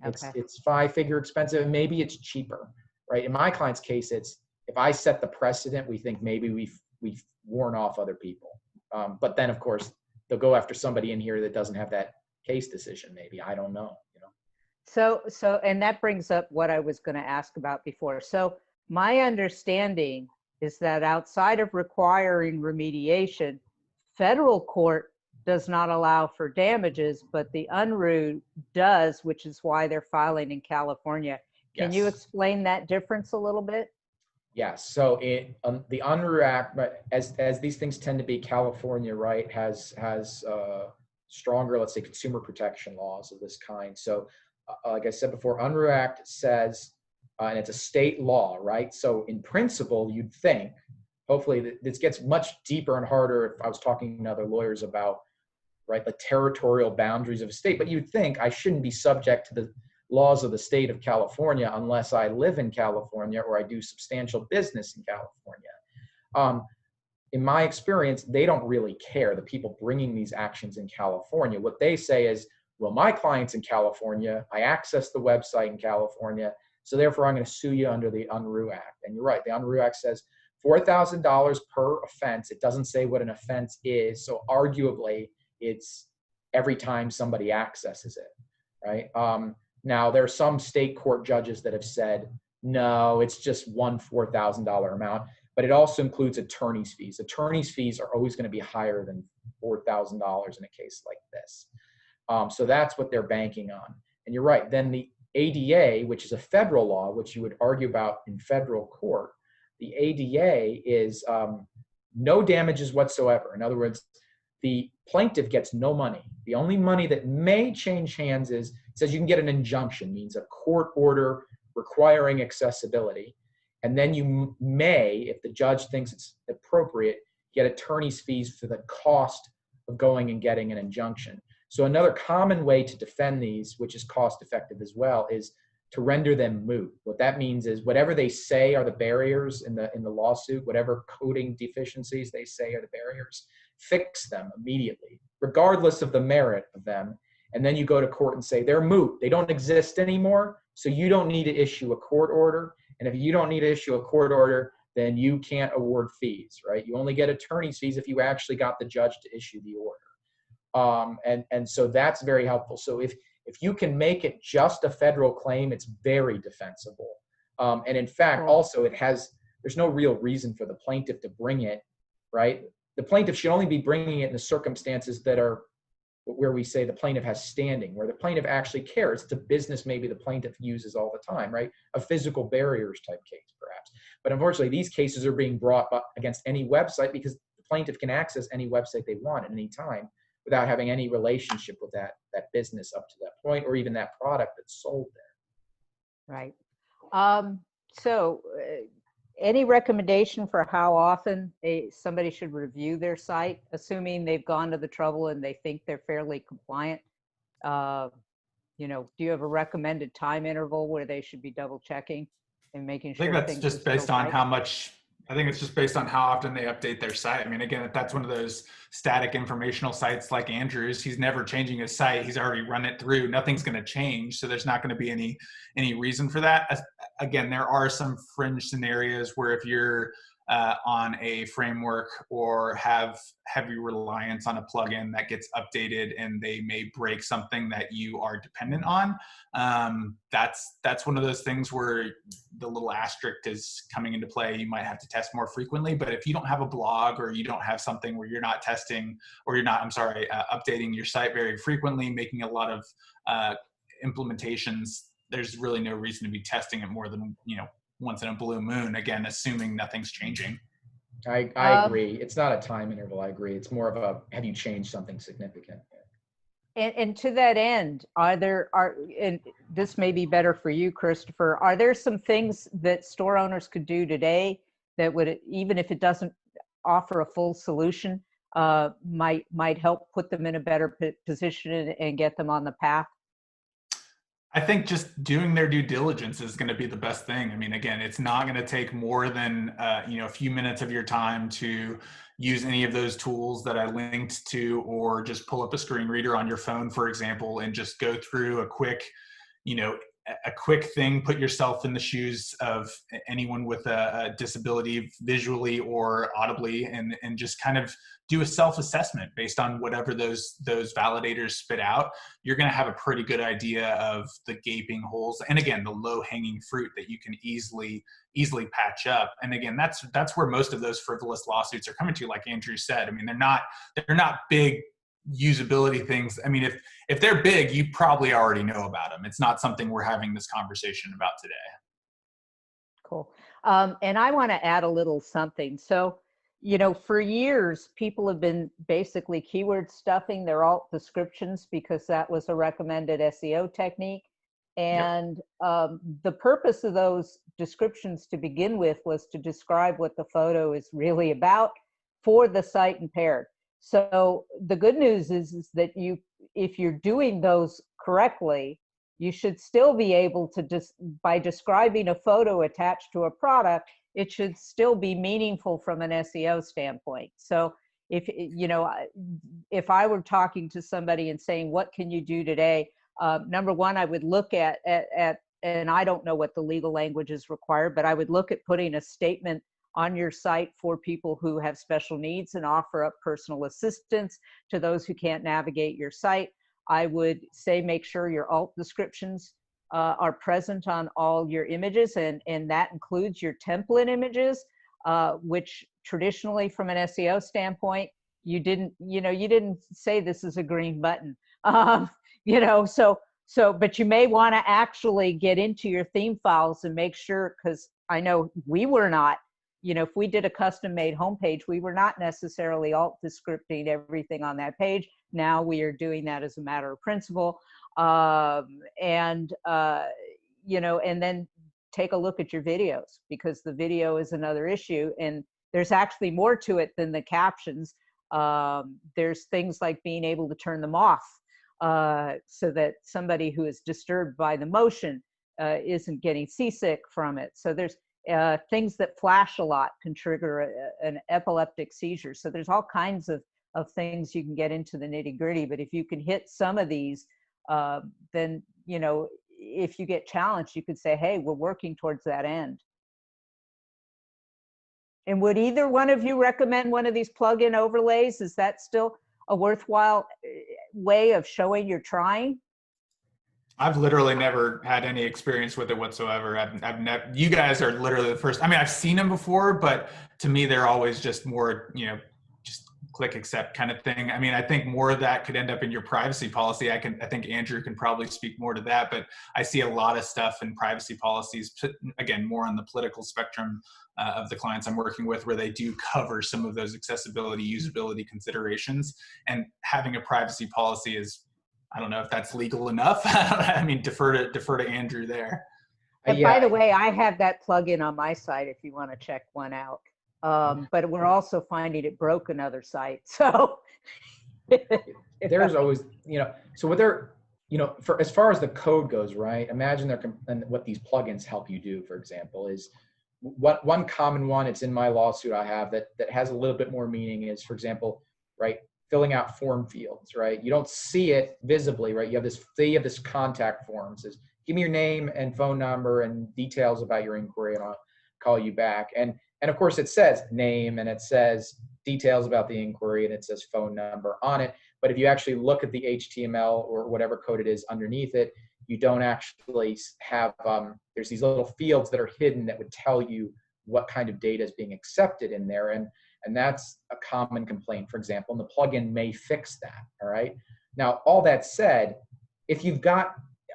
It's 5-figure expensive, and maybe it's cheaper, right? In my client's case, it's, if I set the precedent, we think maybe we've worn off other people. But then, of course, they'll go after somebody in here that doesn't have that case decision. Maybe, I don't know. So, and that brings up what I was going to ask about before. So my understanding is that outside of requiring remediation, federal court does not allow for damages, but the UNRUH does, which is why they're filing in California. Can you explain that difference a little bit? Yes. So the UNRUH Act, but as these things tend to be, California, right, has stronger, let's say, consumer protection laws of this kind. So like I said before, UNRUH Act says, and it's a state law, right? So in principle, you'd think, hopefully this gets much deeper and harder if I was talking to other lawyers about, right, the territorial boundaries of a state, but you'd think I shouldn't be subject to the laws of the state of California unless I live in California or I do substantial business in California. In my experience, they don't really care, the people bringing these actions in California. What they say is, well, my client's in California, I access the website in California, so therefore I'm going to sue you under the UNRUH Act. And you're right, the UNRUH Act says $4,000 per offense. It doesn't say what an offense is, so arguably it's every time somebody accesses it, right? Now, there are some state court judges that have said, no, it's just one $4,000 amount, but it also includes attorney's fees. Attorney's fees are always going to be higher than $4,000 in a case like this. So that's what they're banking on. And you're right. Then the ADA, which is a federal law, which you would argue about in federal court, the ADA is no damages whatsoever. In other words, the plaintiff gets no money. The only money that may change hands is, it says you can get an injunction, means a court order requiring accessibility. And then you may, if the judge thinks it's appropriate, get attorney's fees for the cost of going and getting an injunction. So another common way to defend these, which is cost effective as well, is to render them moot. What that means is whatever they say are the barriers in the lawsuit, whatever coding deficiencies they say are the barriers, fix them immediately, regardless of the merit of them. And then you go to court and say they're moot. They don't exist anymore, so you don't need to issue a court order. And if you don't need to issue a court order, then you can't award fees, right? You only get attorney's fees if you actually got the judge to issue the order. And so that's very helpful. So if you can make it just a federal claim, it's very defensible. And in fact, also there's no real reason for the plaintiff to bring it, right? The plaintiff should only be bringing it in the circumstances that are where we say the plaintiff has standing, where the plaintiff actually cares. It's a business maybe the plaintiff uses all the time, right? A physical barriers type case, perhaps. But unfortunately, these cases are being brought up against any website because the plaintiff can access any website they want at any time without having any relationship with that business up to that point, or even that product that's sold there. Right. So any recommendation for how often somebody should review their site, assuming they've gone to the trouble and they think they're fairly compliant? Do you have a recommended time interval where they should be double checking and making sure? I think that's just based on how much. I think it's just based on how often they update their site. I mean, again, if that's one of those static informational sites like Andrew's, he's never changing his site. He's already run it through. Nothing's going to change. So there's not going to be any reason for that. Again, there are some fringe scenarios where if you're on a framework or have heavy reliance on a plugin that gets updated and they may break something that you are dependent on, that's one of those things where the little asterisk is coming into play. You might have to test more frequently, but if you don't have a blog or you don't have something where you're not testing or updating your site very frequently, making a lot of implementations, there's really no reason to be testing it more than once in a blue moon, again, assuming nothing's changing. I agree. It's not a time interval. I agree. It's more of a, have you changed something significant? And to that end, and this may be better for you, Christopher, are there some things that store owners could do today that would, even if it doesn't offer a full solution, might help put them in a better position and get them on the path? I think just doing their due diligence is going to be the best thing. I mean, again, it's not going to take more than a few minutes of your time to use any of those tools that I linked to, or just pull up a screen reader on your phone, for example, and just go through a quick thing, put yourself in the shoes of anyone with a disability visually or audibly, and just kind of do a self-assessment based on whatever those validators spit out. You're going to have a pretty good idea of the gaping holes, and again, the low-hanging fruit that you can easily patch up. And again, that's where most of those frivolous lawsuits are coming to, like Andrew said. I mean, they're not big usability things. I mean, if they're big, you probably already know about them. It's not something we're having this conversation about today. Cool. And I want to add a little something. So, for years, people have been basically keyword stuffing their alt descriptions because that was a recommended SEO technique. And the purpose of those descriptions to begin with was to describe what the photo is really about for the sight impaired. So the good news is that if you're doing those correctly, you should still be able to by describing a photo attached to a product, it should still be meaningful from an SEO standpoint. So if I were talking to somebody and saying, what can you do today? Number one, I would look at, and I don't know what the legal language is required, but I would look at putting a statement on your site for people who have special needs and offer up personal assistance to those who can't navigate your site. I would say make sure your alt descriptions are present on all your images, and that includes your template images, which traditionally from an SEO standpoint, you didn't say this is a green button. You know, but you may want to actually get into your theme files and make sure, because I know we were not, you know, if we did a custom made homepage, we were not necessarily alt descripting everything on that page. Now we are doing that as a matter of principle. You know, and then take a look at your videos, because the video is another issue. And there's actually more to it than the captions. There's things like being able to turn them off, so that somebody who is disturbed by the motion isn't getting seasick from it. So there's things that flash a lot can trigger an epileptic seizure. So there's all kinds of things you can get into the nitty gritty. But if you can hit some of these, then, you know, if you get challenged, you could say, hey, we're working towards that end. And would either one of you recommend one of these plugin overlays? Is that still a worthwhile way of showing you're trying? I've literally never had any experience with it whatsoever. I've never, you guys are literally the first. I mean, I've seen them before, but to me, they're always just more, you know, just click accept kind of thing. I mean, I think more of that could end up in your privacy policy. I think Andrew can probably speak more to that, but I see a lot of stuff in privacy policies, again, more on the political spectrum of the clients I'm working with, where they do cover some of those accessibility, usability considerations. And having a privacy policy is, I don't know if that's legal enough. I mean, defer to Andrew there. And by the way, I have that plugin on my site if you want to check one out. But we're also finding it broke another site. So there's always, you know, so what they're, you know, for as far as the code goes, right? Imagine and what these plugins help you do, for example, is one common one. It's in my lawsuit I have that has a little bit more meaning is, for example, right, filling out form fields, right? You don't see it visibly, right? You have this contact form. It says, give me your name and phone number and details about your inquiry, and I'll call you back. And of course it says name and it says details about the inquiry and it says phone number on it. But if you actually look at the HTML or whatever code it is underneath it, you don't actually have, there's these little fields that are hidden that would tell you what kind of data is being accepted in there. And that's a common complaint, for example, and the plugin may fix that, all right? Now, all that said, if you've got,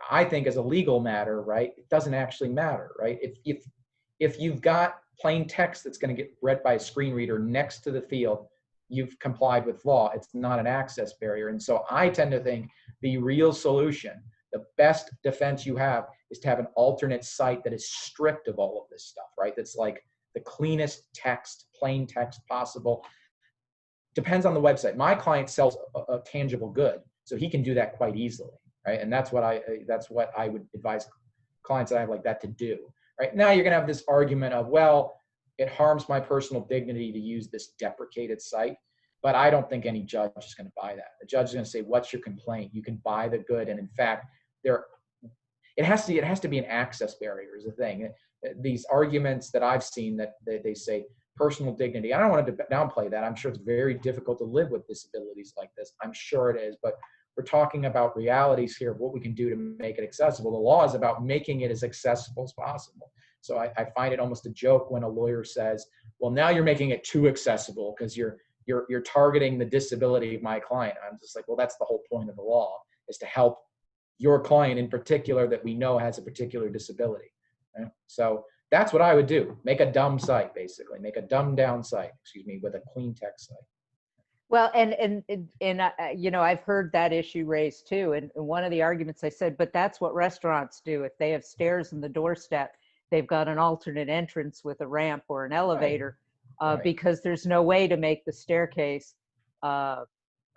I think as a legal matter, right, it doesn't actually matter, right? If you've got plain text that's going to get read by a screen reader next to the field, you've complied with law. It's not an access barrier. And so I tend to think the real solution, the best defense you have, is to have an alternate site that is stripped of all of this stuff, right? That's like the cleanest text, plain text possible. Depends on the website. My client sells a tangible good, so he can do that quite easily, right? And that's what I would advise clients that I have like that to do. Right now, you're going to have this argument of, well, it harms my personal dignity to use this deprecated site, but I don't think any judge is going to buy that. The judge is going to say, "What's your complaint? You can buy the good." And in fact, it has to be an access barrier is the thing. These arguments that I've seen that they say personal dignity. I don't want to downplay that. I'm sure it's very difficult to live with disabilities like this. I'm sure it is, but we're talking about realities here of what we can do to make it accessible. The law is about making it as accessible as possible. So I find it almost a joke when a lawyer says, well, now you're making it too accessible because you're targeting the disability of my client. I'm just like, well, that's the whole point of the law, is to help your client in particular that we know has a particular disability. Right? So that's what I would do. Make a dumb site, basically. Make a dumbed down site, with a clean text site. Well, and you know, I've heard that issue raised too. And one of the arguments I said, but that's what restaurants do. If they have stairs in the doorstep, they've got an alternate entrance with a ramp or an elevator, right. Because there's no way to make the staircase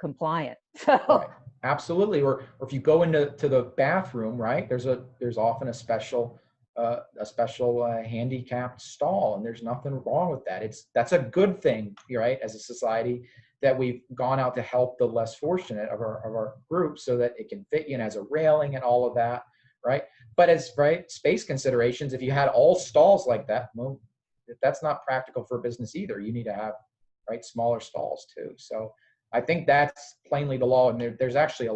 compliient. So. Right. Absolutely. Or if you go into the bathroom, right? There's often a special handicapped stall, and there's nothing wrong with that. That's a good thing, right? As a society, that we've gone out to help the less fortunate of our group so that it can fit you and has a railing and all of that, right? But as space considerations, if you had all stalls like that, well, that's not practical for business either. You need to have smaller stalls too. So I think that's plainly the law. And there's actually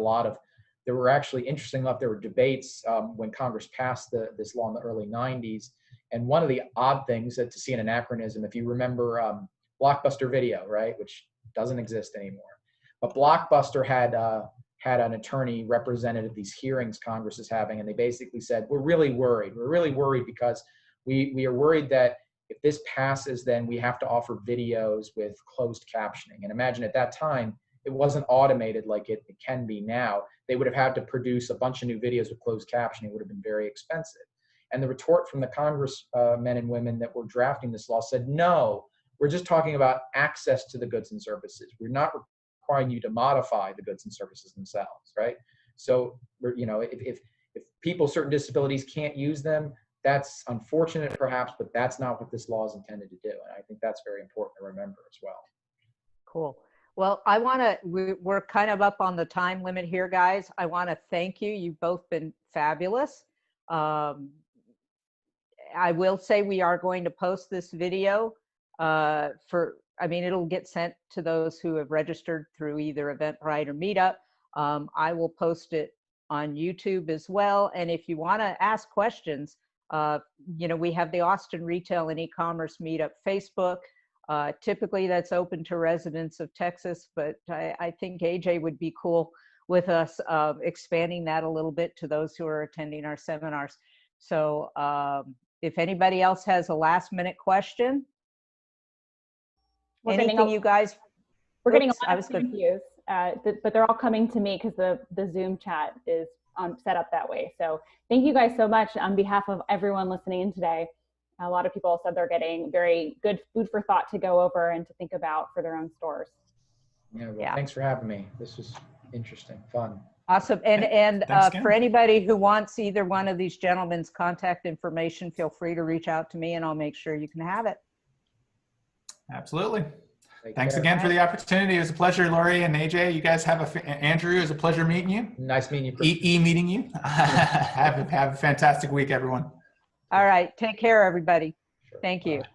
there were debates when Congress passed this law in the early 90s. And one of the odd things to see an anachronism, if you remember Blockbuster Video, right, which Doesn't exist anymore. But Blockbuster had an attorney represented at these hearings Congress is having, and they basically said, we're really worried. We're really worried because we are worried that if this passes, then we have to offer videos with closed captioning. And imagine at that time, it wasn't automated like it can be now. They would have had to produce a bunch of new videos with closed captioning. It would have been very expensive. And the retort from the Congress men and women that were drafting this law said, no, we're just talking about access to the goods and services. We're not requiring you to modify the goods and services themselves, right? So, you know, if people with certain disabilities can't use them, that's unfortunate perhaps, but that's not what this law is intended to do. And I think that's very important to remember as well. Cool. Well, we're kind of up on the time limit here, guys. I want to thank you. You've both been fabulous. I will say we are going to post this video it'll get sent to those who have registered through either Eventbrite or Meetup. I will post it on YouTube as well. And if you want to ask questions, we have the Austin Retail and E-commerce Meetup Facebook. Typically that's open to residents of Texas, but I think AJ would be cool with us expanding that a little bit to those who are attending our seminars. So if anybody else has a last minute question, We're anything getting you guys, we're getting a I lot was of gonna- thank yous, but they're all coming to me because the Zoom chat is set up that way. So thank you guys so much on behalf of everyone listening in today. A lot of people said they're getting very good food for thought to go over and to think about for their own stores. Yeah, thanks for having me. This was interesting, fun. Awesome. And Thanks for anybody who wants either one of these gentlemen's contact information, feel free to reach out to me and I'll make sure you can have it. Absolutely. Take Thanks care. again for the opportunity. It was a pleasure, Lori and AJ. You guys have Andrew, it was a pleasure meeting you. Nice meeting you. Meeting you. have a fantastic week, everyone. All right. Take care, everybody. Sure. Thank you. Bye.